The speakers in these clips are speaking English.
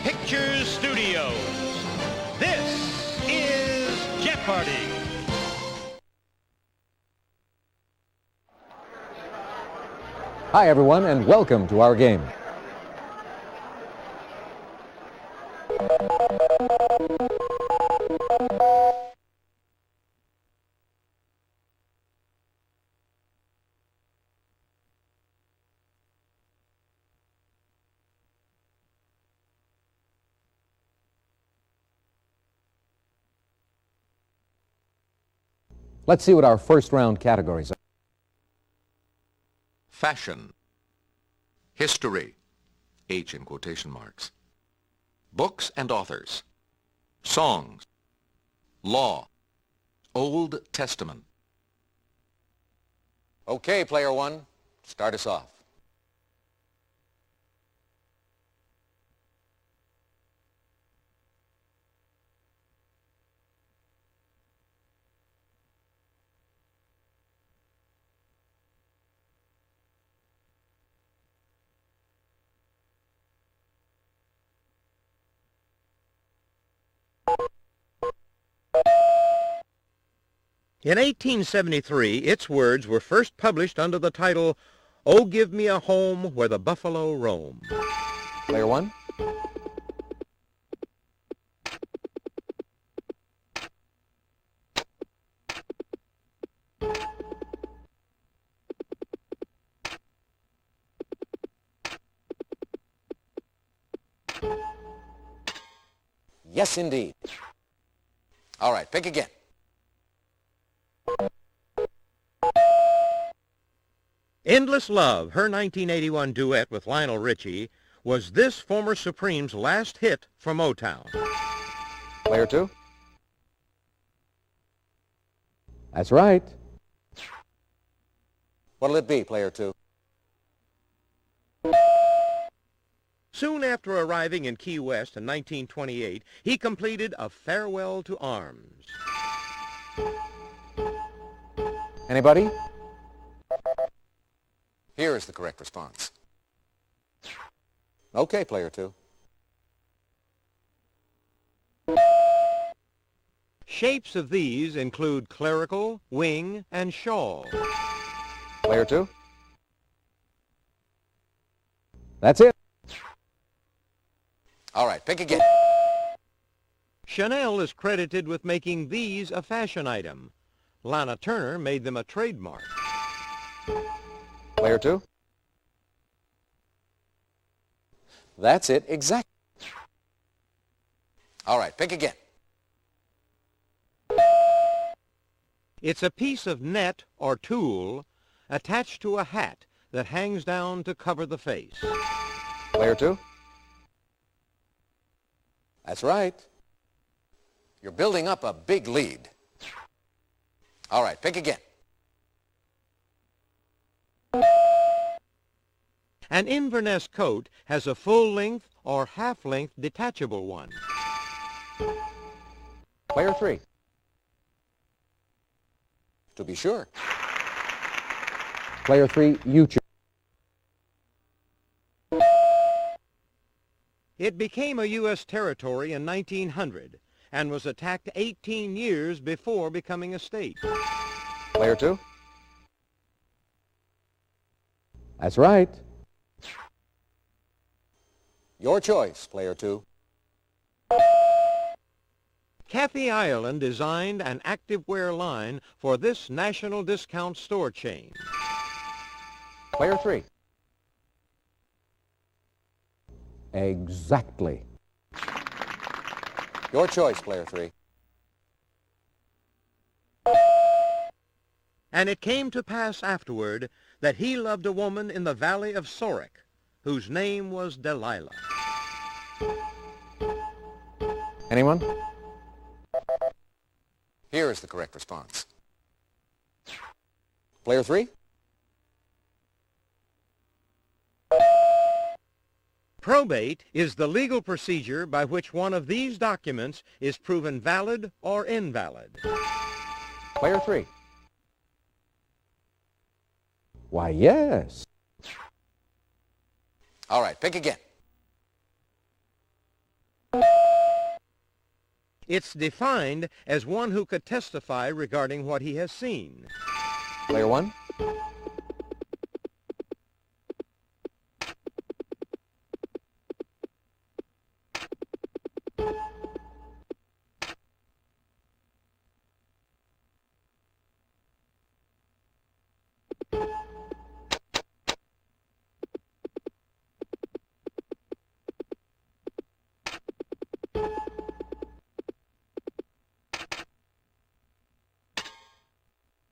Pictures Studios. This is Jeopardy! Hi, everyone, and welcome to our game. Let's see what our first round categories are. Fashion, history, H in quotation marks, books and authors, songs, law, Old Testament. Okay, player one, start us off. In 1873, its words were first published under the title, "Oh, Give Me a Home Where the Buffalo Roam." Player one. Yes, indeed. All right, pick again. Endless Love, her 1981 duet with Lionel Richie, was this former Supreme's last hit for Motown. Player two. That's right. What'll it be, player two? Soon after arriving in Key West in 1928, he completed A Farewell to Arms. Anybody? Here is the correct response. Okay, player two. Shapes of these include clerical, wing, and shawl. Player two. That's it. All right, pick again. Chanel is credited with making these a fashion item. Lana Turner made them a trademark. Player two. That's it, exactly. All right, pick again. It's a piece of net or tulle attached to a hat that hangs down to cover the face. Player two. That's right. You're building up a big lead. All right, pick again. An Inverness coat has a full-length or half-length detachable one. Player three. To be sure. Player three, you choose. It became a U.S. territory in 1900 and was attacked 18 years before becoming a state. Player two. That's right. Your choice, player two. Kathy Ireland designed an activewear line for this national discount store chain. Player three. Exactly. Your choice, player three. And it came to pass afterward that he loved a woman in the valley of Sorek, whose name was Delilah. Anyone? Here is the correct response. Player three? Probate is the legal procedure by which one of these documents is proven valid or invalid. Player three. Why, yes. All right, pick again. It's defined as one who could testify regarding what he has seen. Player one.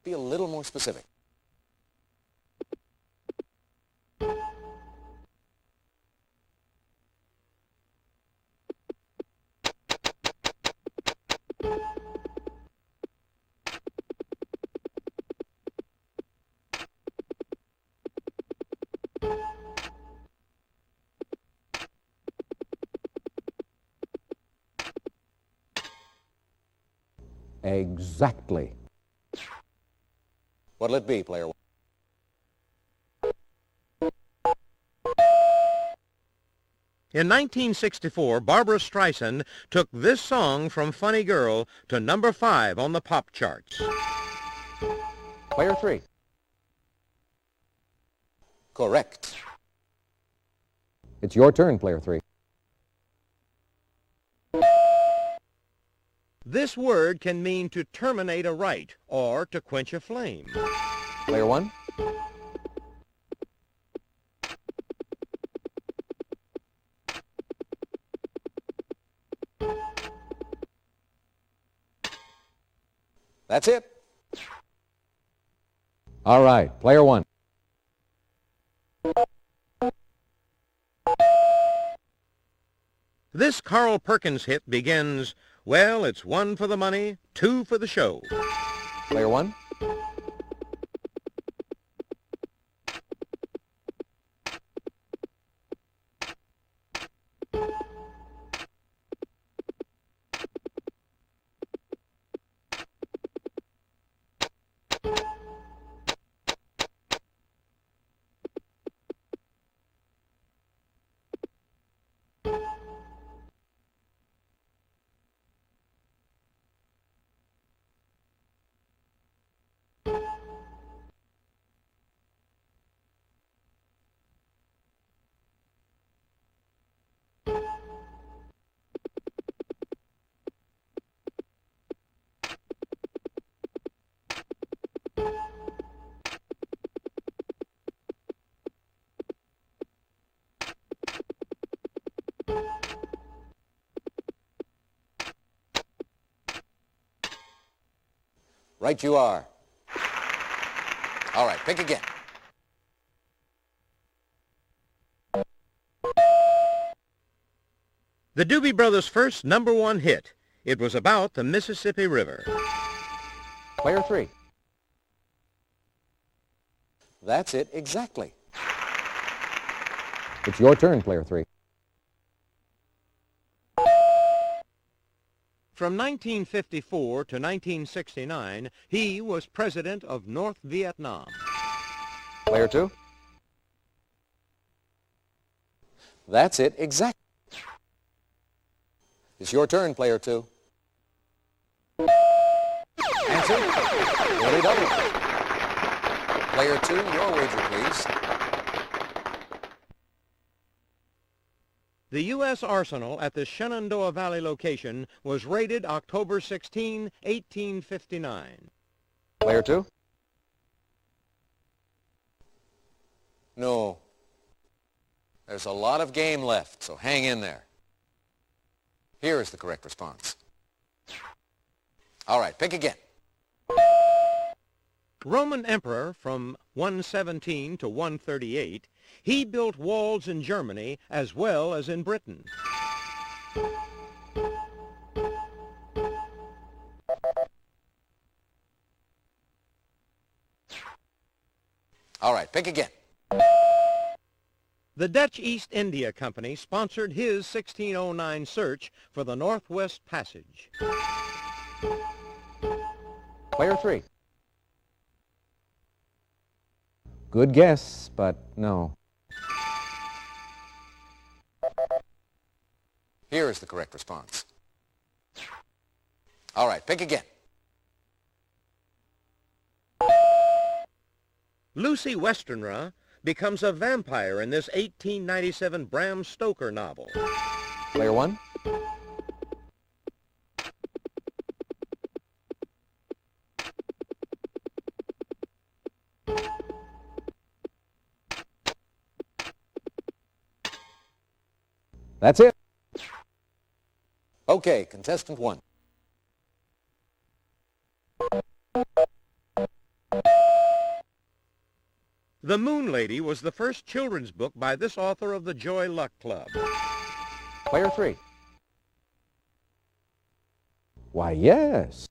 Be a little more specific. Exactly. What'll it be, player one? In 1964, Barbra Streisand took this song from Funny Girl to number 5 on the pop charts. Player three. Correct. It's your turn, player three. This word can mean to terminate a right or to quench a flame. Player one. That's it. All right, player one. This Carl Perkins hit begins, well, it's 1 for the money, 2 for the show. Player one. Right you are. All right, pick again. The Doobie Brothers' first number 1 hit. It was about the Mississippi River. Player three. That's it exactly. It's your turn, player three. From 1954 to 1969, he was president of North Vietnam. Player two. That's it exactly. It's your turn, player two. Answer. 40 double. Player two, your wager, please. The U.S. Arsenal at the Shenandoah Valley location was raided October 16, 1859. Player two. No. There's a lot of game left, so hang in there. Here is the correct response. All right, pick again. Roman emperor from 117 to 138, he built walls in Germany as well as in Britain. All right, pick again. The Dutch East India Company sponsored his 1609 search for the Northwest Passage. Player three. Good guess, but no. Here is the correct response. All right, pick again. Lucy Westenra becomes a vampire in this 1897 Bram Stoker novel. Player one. That's it. Okay, contestant one. The Moon Lady was the first children's book by this author of the Joy Luck Club. Player three. Why, yes.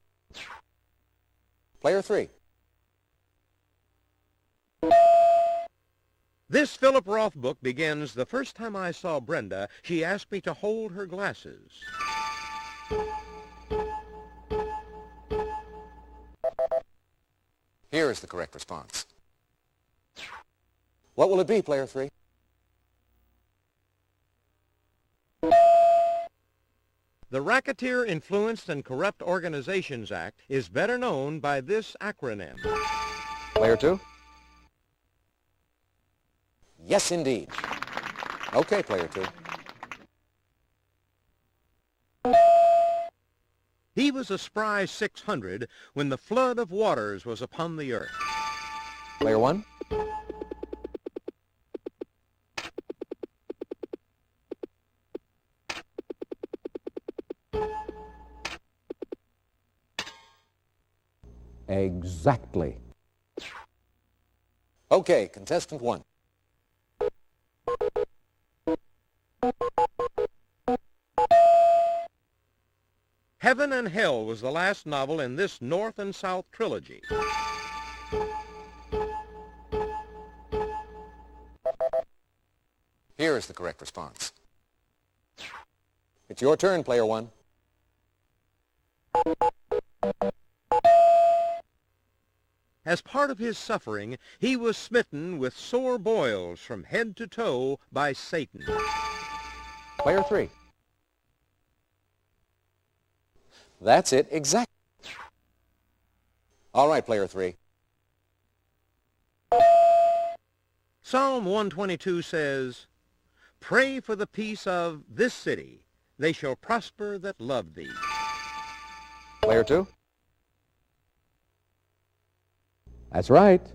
Player three. This Philip Roth book begins, "The first time I saw Brenda, she asked me to hold her glasses." Here is the correct response. What will it be, player three? The Racketeer Influenced and Corrupt Organizations Act is better known by this acronym. Player two? Yes, indeed. Okay, player two. He was a spry 600 when the flood of waters was upon the earth. Player one? Exactly. Okay, contestant one. Heaven and Hell was the last novel in this North and South trilogy. Here is the correct response. It's your turn, player one. As part of his suffering, he was smitten with sore boils from head to toe by Satan. Player three. That's it, exactly. All right, player three. Psalm 122 says, "Pray for the peace of this city. They shall prosper that love thee." Player two. That's right.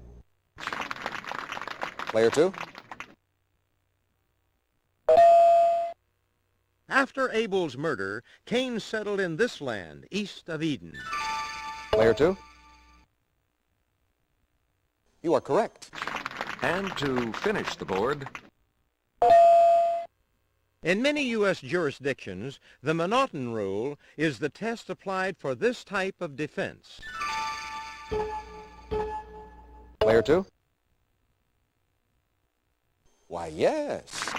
Player two. After Abel's murder, Cain settled in this land, east of Eden. Player two. You are correct. And to finish the board, In many U.S. jurisdictions, the Monotone rule is the test applied for this type of defense. Player two. Why, yes.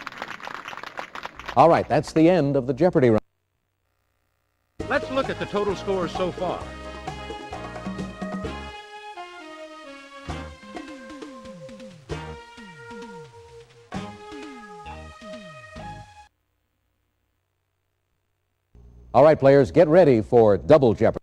All right, that's the end of the Jeopardy round. Let's look at the total scores so far. All right, players, get ready for Double Jeopardy.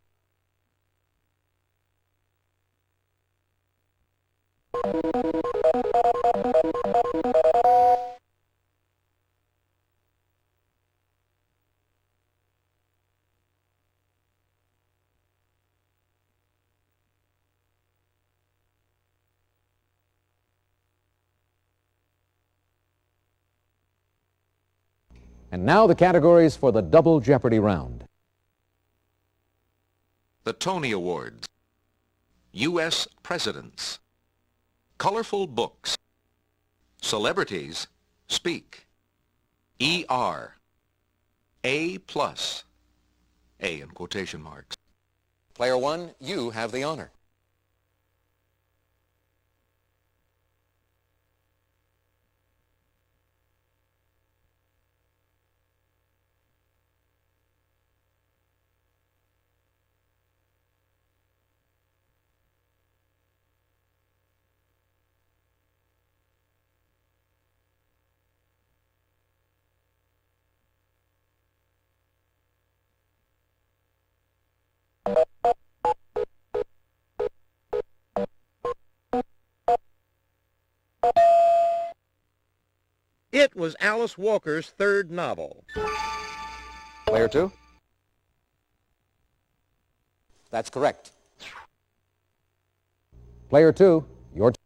And now the categories for the Double Jeopardy round. the Tony Awards, U.S. Presidents, Colorful Books, Celebrities Speak, ER, A+, A in quotation marks. Player one, you have the honor. It was Alice Walker's third novel. Player two? That's correct. Player two, your turn.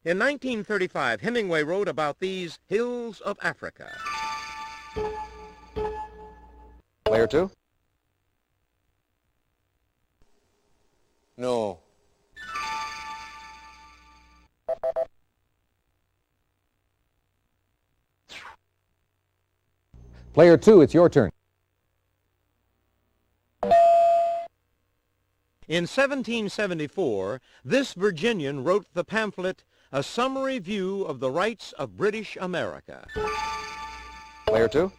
In 1935, Hemingway wrote about these hills of Africa. Player two? No. Player two, it's your turn. In 1774, this Virginian wrote the pamphlet, A Summary View of the Rights of British America. Player two?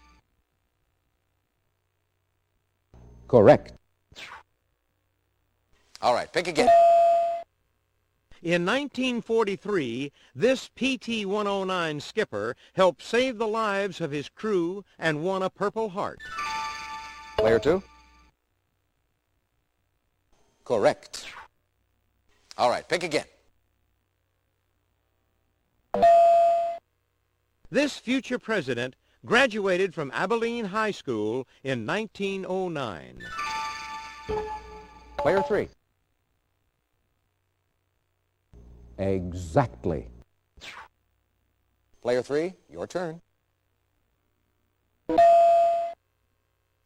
Correct. All right, pick again. In 1943, this PT-109 skipper helped save the lives of his crew and won a Purple Heart. Player two? Correct. All right, pick again. This future president graduated from Abilene High School in 1909. Player three. Exactly. Player three, your turn.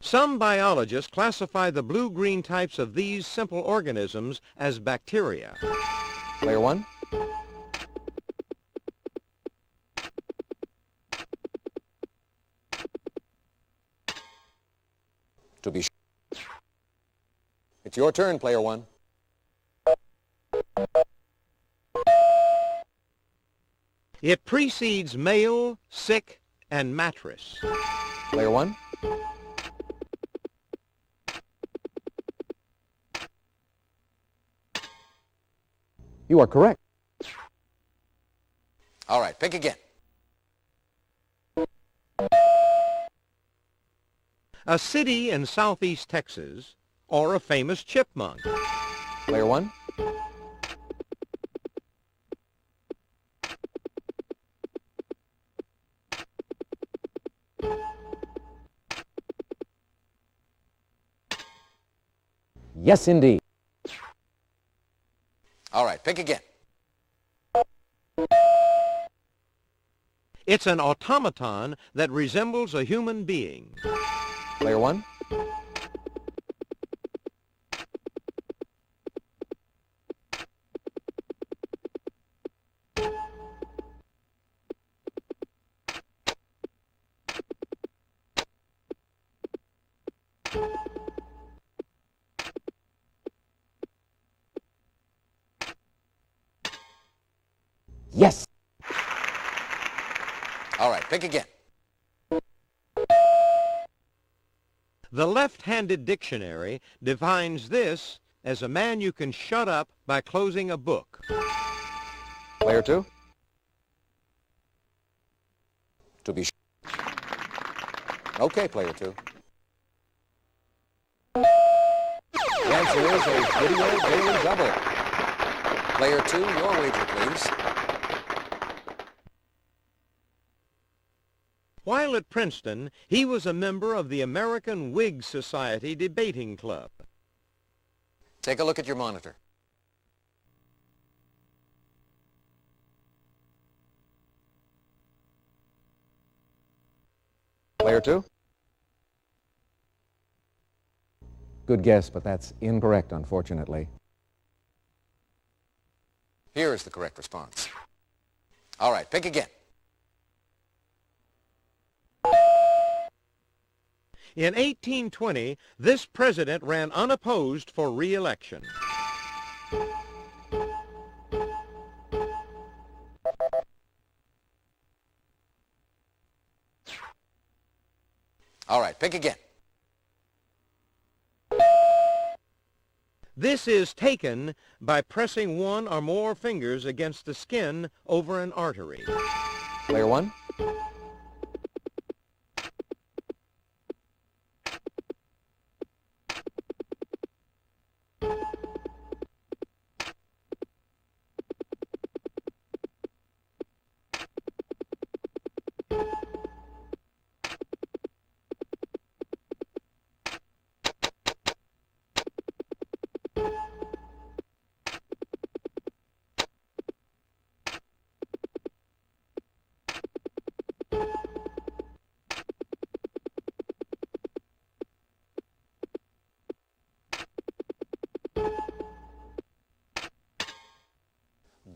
Some biologists classify the blue-green types of these simple organisms as bacteria. Player one? To be sure. It's your turn, player one. It precedes male, sick, and mattress. Player one? You are correct. All right, pick again. A city in southeast Texas, or a famous chipmunk. Player one? Yes, indeed. All right, pick again. It's an automaton that resembles a human being. Player one? Yes. All right, pick again. The left-handed dictionary defines this as a man you can shut up by closing a book. Player two? To be sure. Okay, player two. The answer is a video daily double. Player two, your wager, please. While at Princeton, he was a member of the American Whig Society Debating Club. Take a look at your monitor. Player two? Good guess, but that's incorrect, unfortunately. Here is the correct response. All right, pick again. In 1820, this president ran unopposed for re-election. All right, pick again. This is taken by pressing one or more fingers against the skin over an artery. Player one?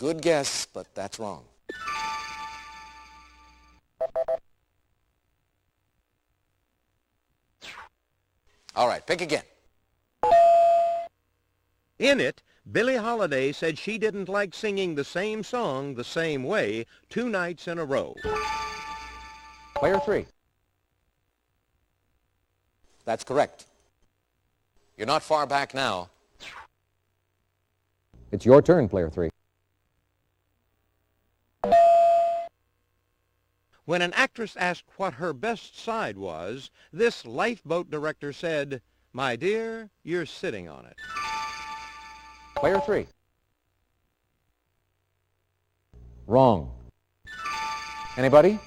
Good guess, but that's wrong. All right, pick again. In it, Billie Holiday said she didn't like singing the same song the same way 2 nights in a row. Player 3. That's correct. You're not far back now. It's your turn, player 3. When an actress asked what her best side was, this lifeboat director said, "My dear, you're sitting on it." Player 3. Wrong. Anybody?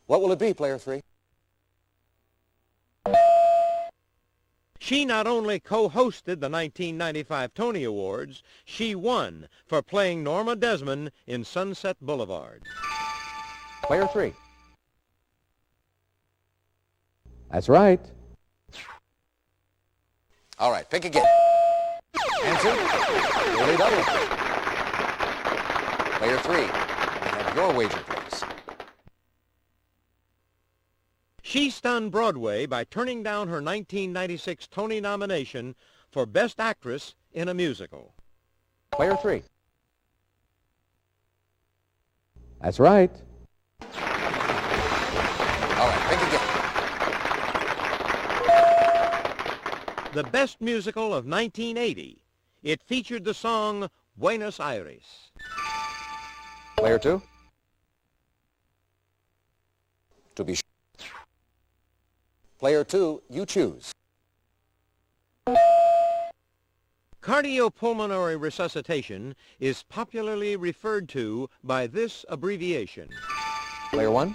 What will it be, player 3? She not only co-hosted the 1995 Tony Awards, she won for playing Norma Desmond in Sunset Boulevard. Player 3. That's right. All right, pick again. Answer? Early double. Player 3, I have your wager, please. She stunned Broadway by turning down her 1996 Tony nomination for Best Actress in a Musical. Player 3. That's right. All right, pick again. The Best Musical of 1980. It featured the song Buenos Aires. Player 2. To be sure. Player 2, you choose. Cardiopulmonary resuscitation is popularly referred to by this abbreviation. Player 1.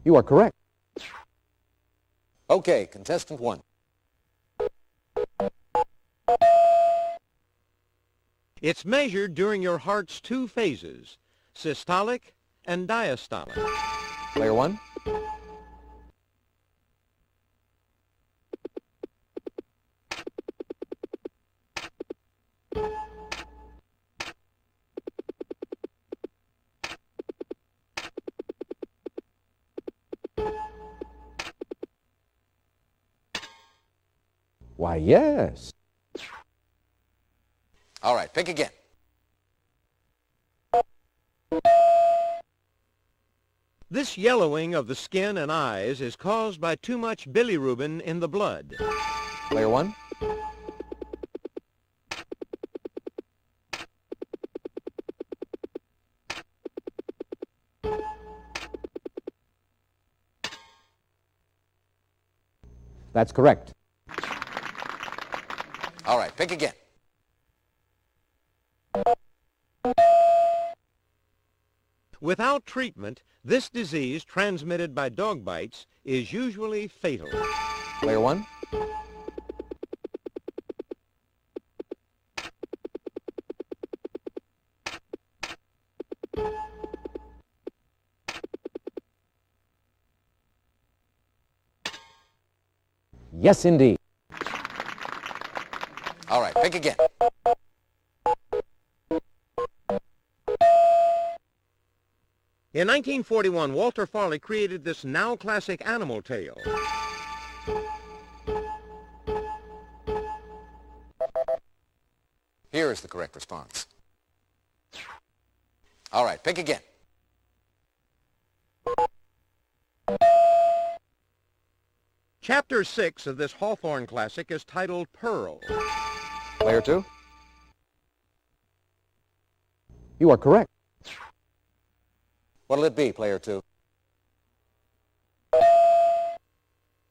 You are correct. Okay, contestant 1. It's measured during your heart's 2 phases, systolic and diastolic. Player 1. Why, yes. All right, pick again. This yellowing of the skin and eyes is caused by too much bilirubin in the blood. Player 1. That's correct. All right, pick again. Without treatment, this disease transmitted by dog bites is usually fatal. Player 1. Yes, indeed. All right, pick again. In 1941, Walter Farley created this now classic animal tale. Here is the correct response. All right, pick again. Chapter 6 of this Hawthorne classic is titled Pearl. Player 2. You are correct. What'll it be, player 2?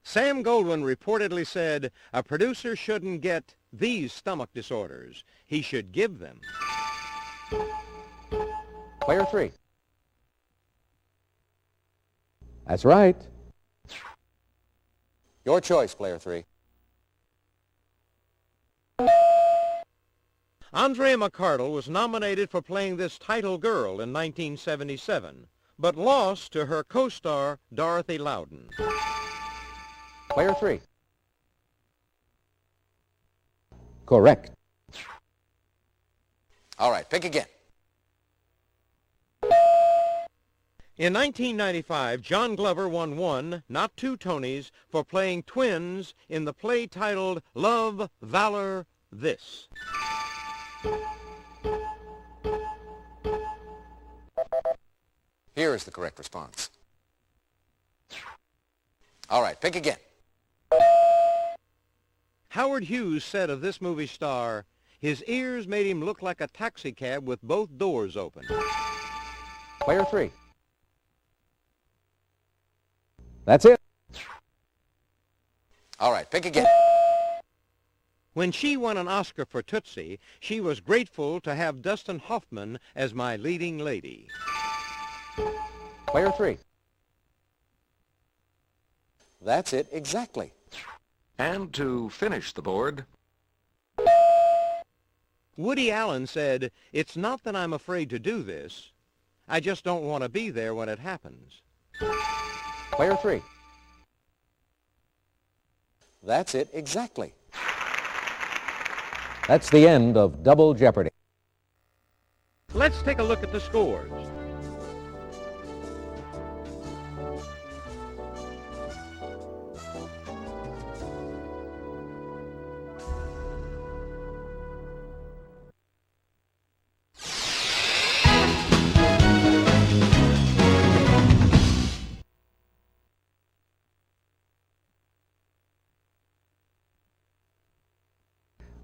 Sam Goldwyn reportedly said, "A producer shouldn't get these stomach disorders. He should give them." Player 3. That's right. Your choice, player 3. Andrea McArdle was nominated for playing this title girl in 1977, but lost to her co-star Dorothy Loudon. Player 3. Correct. All right, pick again. In 1995, John Glover won 1, not 2 Tonys for playing twins in the play titled Love, Valor, This. Here is the correct response. All right, pick again. Howard Hughes said of this movie star, his ears made him look like a taxicab with both doors open. Player 3. That's it. All right, pick again. When she won an Oscar for Tootsie, she was grateful to have Dustin Hoffman as my leading lady. Player 3. That's it exactly. And to finish the board, Woody Allen said, "It's not that I'm afraid to do this. I just don't want to be there when it happens." Player 3. That's it exactly. That's the end of Double Jeopardy. Let's take a look at the scores.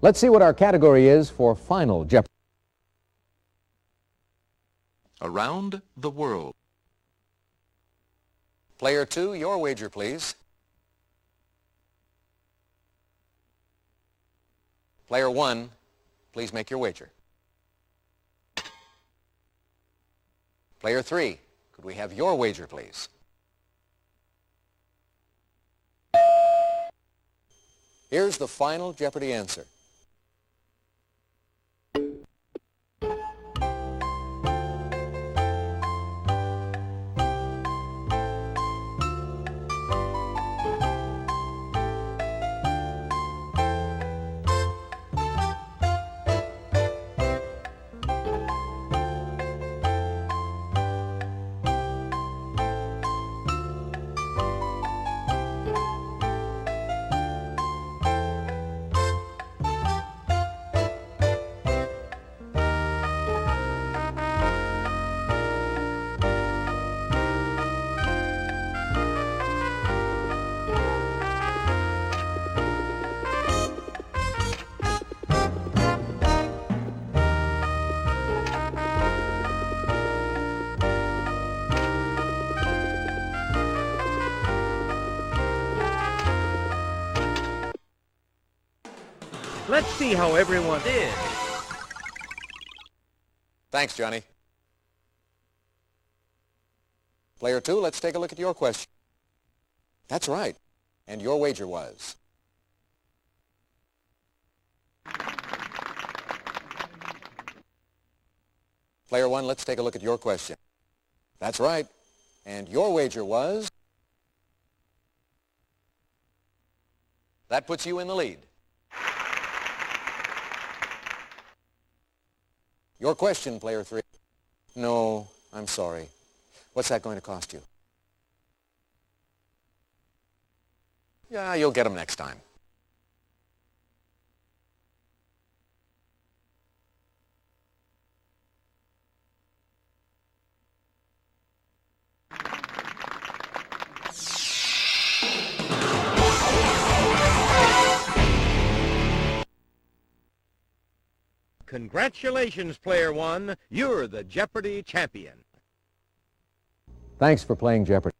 Let's see what our category is for Final Jeopardy. around the world. Player 2, your wager, please. Player 1, please make your wager. Player 3, could we have your wager, please? Here's the final Jeopardy answer. Let's see how everyone did. Thanks, Johnny. Player 2, let's take a look at your question. That's right. And your wager was? Player 1, let's take a look at your question. That's right. And your wager was? That puts you in the lead. Your question, Player 3. No, I'm sorry. What's that going to cost you? Yeah, you'll get them next time. Congratulations, Player 1. You're the Jeopardy champion. Thanks for playing Jeopardy.